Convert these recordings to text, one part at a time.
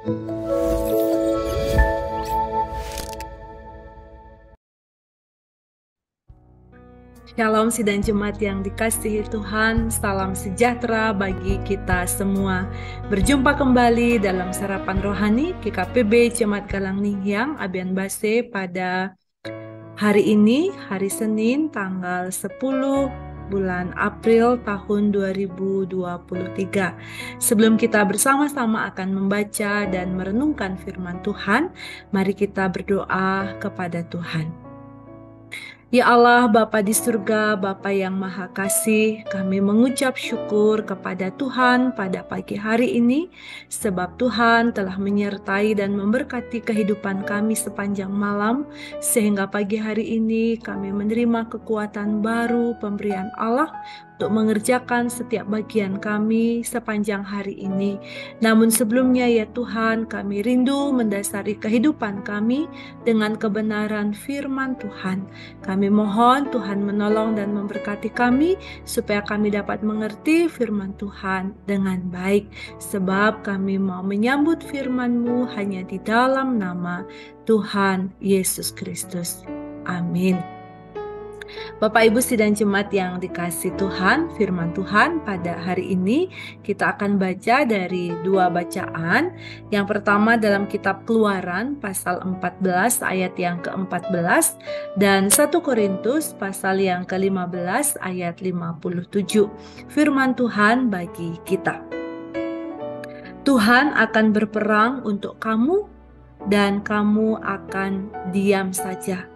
Shalom sidang jemaat yang dikasihi Tuhan, salam sejahtera bagi kita semua. Berjumpa kembali dalam Sarapan Rohani GKPB Jemaat Galang Ninghyang Abian Base pada hari ini, hari Senin tanggal 10 bulan April tahun 2023. Sebelum kita bersama-sama akan membaca dan merenungkan firman Tuhan, mari kita berdoa kepada Tuhan. Ya Allah, Bapa di surga, Bapa yang Maha Kasih, kami mengucap syukur kepada Tuhan pada pagi hari ini, sebab Tuhan telah menyertai dan memberkati kehidupan kami sepanjang malam, sehingga pagi hari ini kami menerima kekuatan baru pemberian Allah untuk mengerjakan setiap bagian kami sepanjang hari ini. Namun sebelumnya ya Tuhan, kami rindu mendasari kehidupan kami dengan kebenaran firman Tuhan. Kami mohon Tuhan menolong dan memberkati kami supaya kami dapat mengerti firman Tuhan dengan baik. Sebab kami mau menyambut firman-Mu hanya di dalam nama Tuhan Yesus Kristus. Amin. Bapak Ibu sidang jemaat yang dikasih Tuhan, firman Tuhan pada hari ini kita akan baca dari dua bacaan. Yang pertama dalam kitab Keluaran pasal 14 ayat yang ke-14 dan 1 Korintus pasal yang ke-15 ayat 57. Firman Tuhan bagi kita. Tuhan akan berperang untuk kamu dan kamu akan diam saja.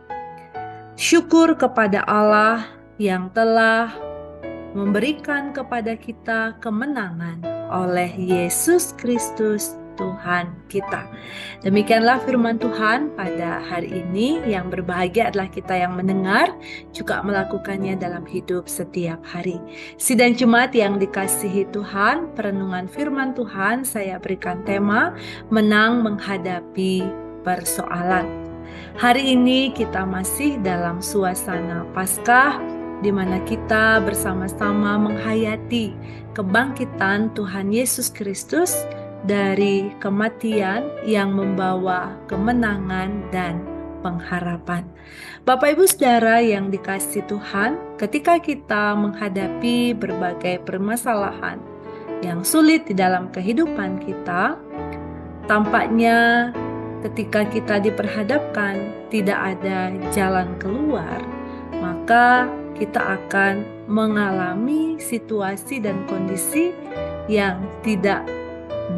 Syukur kepada Allah yang telah memberikan kepada kita kemenangan oleh Yesus Kristus Tuhan kita. Demikianlah firman Tuhan pada hari ini. Yang berbahagia adalah kita yang mendengar, juga melakukannya dalam hidup setiap hari. Sidang jemaat yang dikasihi Tuhan, perenungan firman Tuhan saya berikan tema menang menghadapi persoalan. Hari ini kita masih dalam suasana Paskah, di mana kita bersama-sama menghayati kebangkitan Tuhan Yesus Kristus dari kematian yang membawa kemenangan dan pengharapan. Bapak Ibu Saudara yang dikasihi Tuhan, ketika kita menghadapi berbagai permasalahan yang sulit di dalam kehidupan kita, tampaknya ketika kita diperhadapkan tidak ada jalan keluar, maka kita akan mengalami situasi dan kondisi yang tidak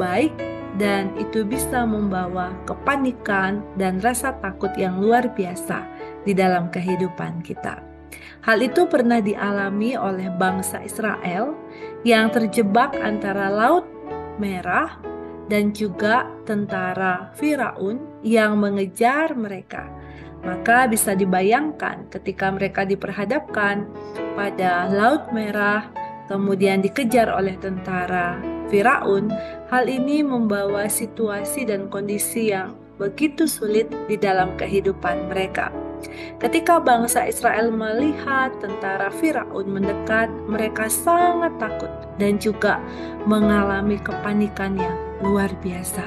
baik, dan itu bisa membawa kepanikan dan rasa takut yang luar biasa di dalam kehidupan kita. Hal itu pernah dialami oleh bangsa Israel yang terjebak antara Laut Merah dan juga tentara Firaun yang mengejar mereka. Maka bisa dibayangkan ketika mereka diperhadapkan pada Laut Merah, kemudian dikejar oleh tentara Firaun, hal ini membawa situasi dan kondisi yang begitu sulit di dalam kehidupan mereka. Ketika bangsa Israel melihat tentara Firaun mendekat, mereka sangat takut dan juga mengalami kepanikan yang luar biasa.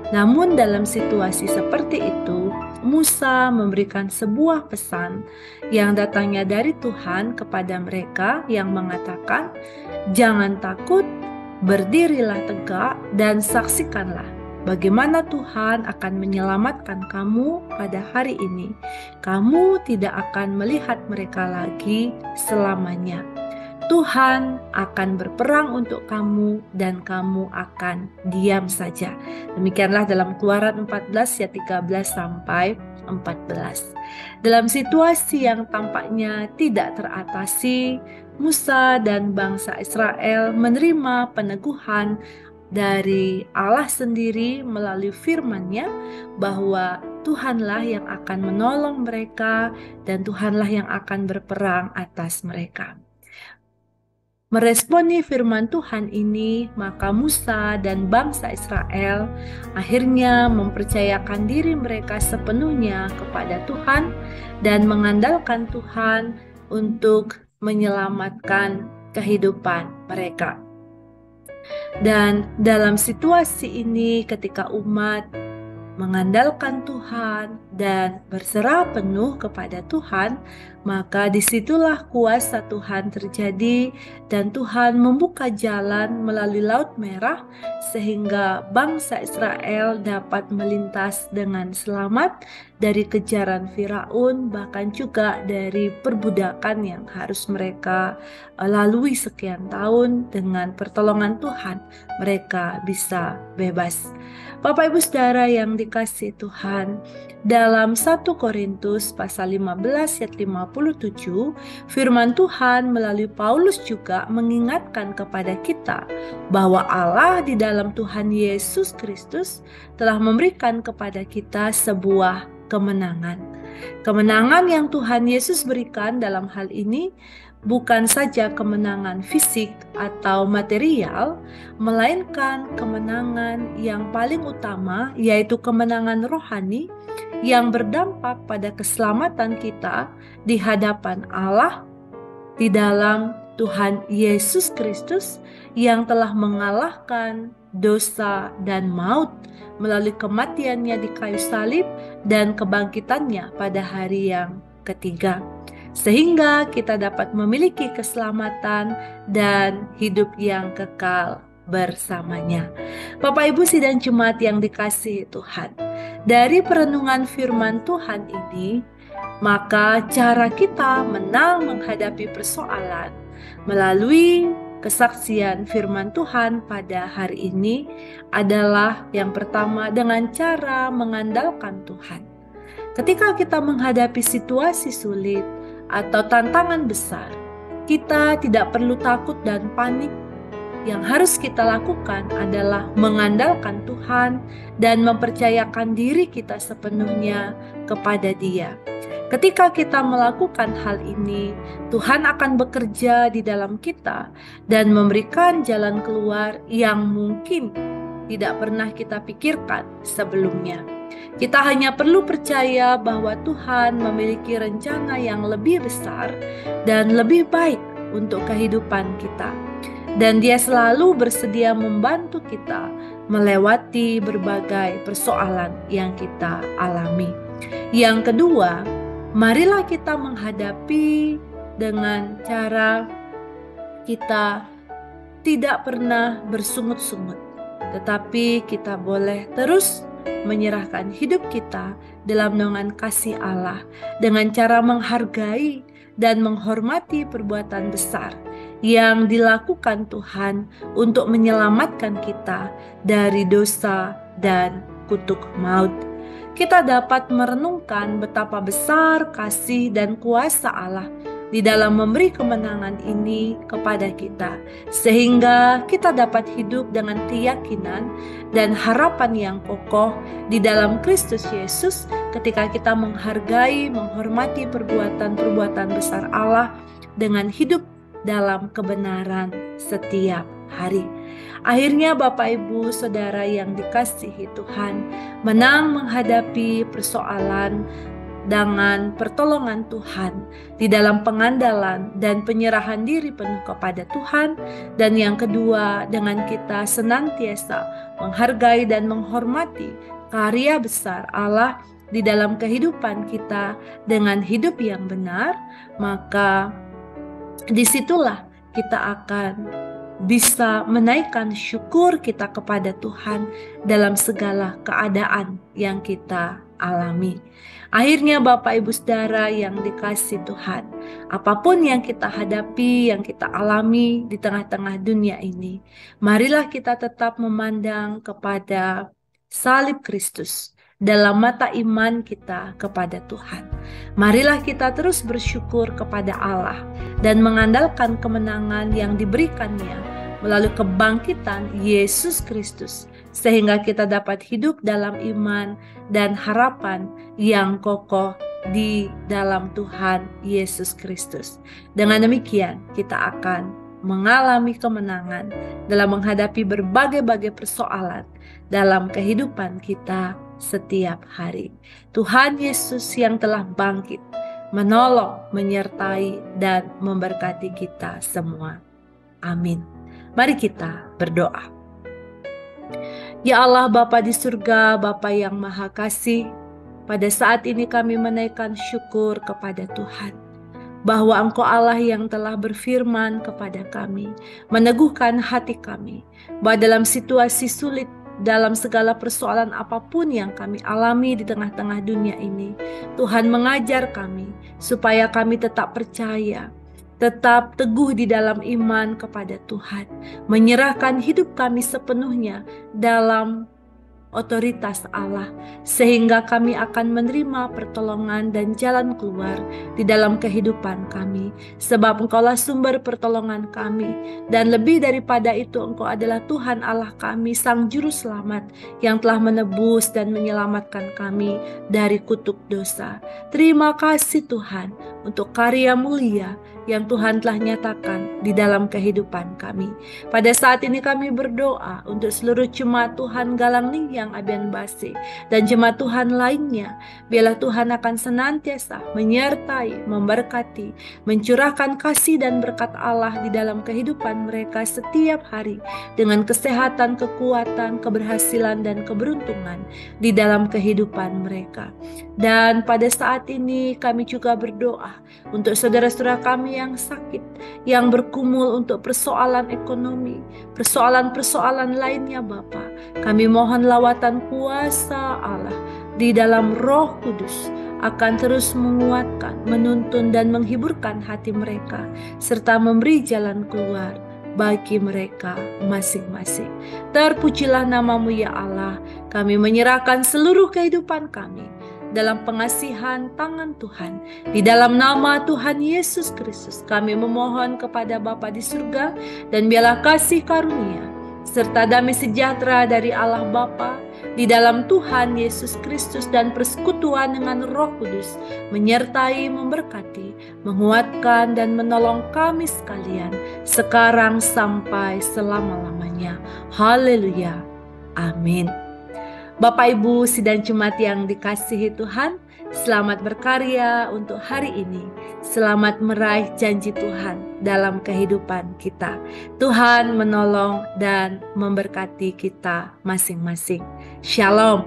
Namun dalam situasi seperti itu, Musa memberikan sebuah pesan yang datangnya dari Tuhan kepada mereka yang mengatakan, "Jangan takut, berdirilah tegak dan saksikanlah bagaimana Tuhan akan menyelamatkan kamu pada hari ini. Kamu tidak akan melihat mereka lagi selamanya. Tuhan akan berperang untuk kamu dan kamu akan diam saja." Demikianlah dalam Keluaran 14 ayat 13 sampai 14. Dalam situasi yang tampaknya tidak teratasi, Musa dan bangsa Israel menerima peneguhan dari Allah sendiri melalui firman-Nya bahwa Tuhanlah yang akan menolong mereka dan Tuhanlah yang akan berperang atas mereka. Meresponi firman Tuhan ini, maka Musa dan bangsa Israel akhirnya mempercayakan diri mereka sepenuhnya kepada Tuhan dan mengandalkan Tuhan untuk menyelamatkan kehidupan mereka. Dan dalam situasi ini ketika umat mengandalkan Tuhan dan berserah penuh kepada Tuhan, maka disitulah kuasa Tuhan terjadi dan Tuhan membuka jalan melalui Laut Merah sehingga bangsa Israel dapat melintas dengan selamat dari kejaran Firaun, bahkan juga dari perbudakan yang harus mereka lalui sekian tahun. Dengan pertolongan Tuhan mereka bisa bebas. Bapak Ibu Saudara yang dikasihi Tuhan, dalam 1 Korintus pasal 15 ayat 57, firman Tuhan melalui Paulus juga mengingatkan kepada kita bahwa Allah di dalam Tuhan Yesus Kristus telah memberikan kepada kita sebuah kemenangan. Kemenangan yang Tuhan Yesus berikan dalam hal ini bukan saja kemenangan fisik atau material, melainkan kemenangan yang paling utama, yaitu kemenangan rohani yang berdampak pada keselamatan kita di hadapan Allah di dalam Tuhan Yesus Kristus yang telah mengalahkan dosa dan maut melalui kematiannya di kayu salib dan kebangkitannya pada hari yang ketiga, sehingga kita dapat memiliki keselamatan dan hidup yang kekal bersamanya. Bapak Ibu sidang Jemaat yang dikasihi Tuhan, dari perenungan firman Tuhan ini, maka cara kita menang menghadapi persoalan melalui kesaksian firman Tuhan pada hari ini adalah yang pertama dengan cara mengandalkan Tuhan. Ketika kita menghadapi situasi sulit atau tantangan besar, kita tidak perlu takut dan panik. Yang harus kita lakukan adalah mengandalkan Tuhan dan mempercayakan diri kita sepenuhnya kepada Dia. Ketika kita melakukan hal ini, Tuhan akan bekerja di dalam kita dan memberikan jalan keluar yang mungkin tidak pernah kita pikirkan sebelumnya. Kita hanya perlu percaya bahwa Tuhan memiliki rencana yang lebih besar dan lebih baik untuk kehidupan kita. Dan Dia selalu bersedia membantu kita melewati berbagai persoalan yang kita alami. Yang kedua, marilah kita menghadapi dengan cara kita tidak pernah bersungut-sungut, tetapi kita boleh terus menyerahkan hidup kita dalam naungan kasih Allah dengan cara menghargai dan menghormati perbuatan besar yang dilakukan Tuhan untuk menyelamatkan kita dari dosa dan kutuk maut. Kita dapat merenungkan betapa besar kasih dan kuasa Allah di dalam memberi kemenangan ini kepada kita, sehingga kita dapat hidup dengan keyakinan dan harapan yang kokoh di dalam Kristus Yesus ketika kita menghargai, menghormati perbuatan-perbuatan besar Allah dengan hidup dalam kebenaran setiap hari. Akhirnya Bapak Ibu Saudara yang dikasihi Tuhan, menang menghadapi persoalan dengan pertolongan Tuhan di dalam pengandalan dan penyerahan diri penuh kepada Tuhan. Dan yang kedua, dengan kita senantiasa menghargai dan menghormati karya besar Allah di dalam kehidupan kita dengan hidup yang benar, maka disitulah kita akan bisa menaikkan syukur kita kepada Tuhan dalam segala keadaan yang kita alami. Akhirnya Bapak Ibu Saudara yang dikasihi Tuhan, apapun yang kita hadapi, yang kita alami di tengah-tengah dunia ini, marilah kita tetap memandang kepada salib Kristus dalam mata iman kita kepada Tuhan. Marilah kita terus bersyukur kepada Allah dan mengandalkan kemenangan yang diberikannya melalui kebangkitan Yesus Kristus, sehingga kita dapat hidup dalam iman dan harapan yang kokoh di dalam Tuhan Yesus Kristus. Dengan demikian kita akan mengalami kemenangan dalam menghadapi berbagai-bagai persoalan dalam kehidupan kita setiap hari. Tuhan Yesus yang telah bangkit menolong, menyertai, dan memberkati kita semua. Amin. Mari kita berdoa. Ya Allah Bapa di surga, Bapa yang Maha Kasih, pada saat ini kami menaikkan syukur kepada Tuhan, bahwa Engkau Allah yang telah berfirman kepada kami, meneguhkan hati kami, bahwa dalam situasi sulit, dalam segala persoalan apapun yang kami alami di tengah-tengah dunia ini, Tuhan mengajar kami supaya kami tetap percaya, tetap teguh di dalam iman kepada Tuhan, menyerahkan hidup kami sepenuhnya dalam otoritas Allah, sehingga kami akan menerima pertolongan dan jalan keluar di dalam kehidupan kami, sebab Engkaulah sumber pertolongan kami, dan lebih daripada itu Engkau adalah Tuhan Allah kami, Sang Juru Selamat yang telah menebus dan menyelamatkan kami dari kutuk dosa. Terima kasih Tuhan untuk karya mulia yang Tuhan telah nyatakan di dalam kehidupan kami. Pada saat ini kami berdoa untuk seluruh jemaat Tuhan Galang yang Abian Base dan jemaat Tuhan lainnya. Biarlah Tuhan akan senantiasa menyertai, memberkati, mencurahkan kasih dan berkat Allah di dalam kehidupan mereka setiap hari, dengan kesehatan, kekuatan, keberhasilan, dan keberuntungan di dalam kehidupan mereka. Dan pada saat ini kami juga berdoa untuk saudara-saudara kami yang sakit, yang bergumul untuk persoalan ekonomi, persoalan-persoalan lainnya Bapa. Kami mohon lawatan kuasa Allah di dalam Roh Kudus akan terus menguatkan, menuntun dan menghiburkan hati mereka, serta memberi jalan keluar bagi mereka masing-masing. Terpujilah nama-Mu ya Allah. Kami menyerahkan seluruh kehidupan kami dalam pengasihan tangan Tuhan. Di dalam nama Tuhan Yesus Kristus kami memohon kepada Bapa di surga, dan biarlah kasih karunia serta damai sejahtera dari Allah Bapa, di dalam Tuhan Yesus Kristus, dan persekutuan dengan Roh Kudus menyertai, memberkati, menguatkan, dan menolong kami sekalian sekarang sampai selama-lamanya. Haleluya. Amin. Bapak, Ibu, sidang jemaat yang dikasihi Tuhan, selamat berkarya untuk hari ini. Selamat meraih janji Tuhan dalam kehidupan kita. Tuhan menolong dan memberkati kita masing-masing. Shalom.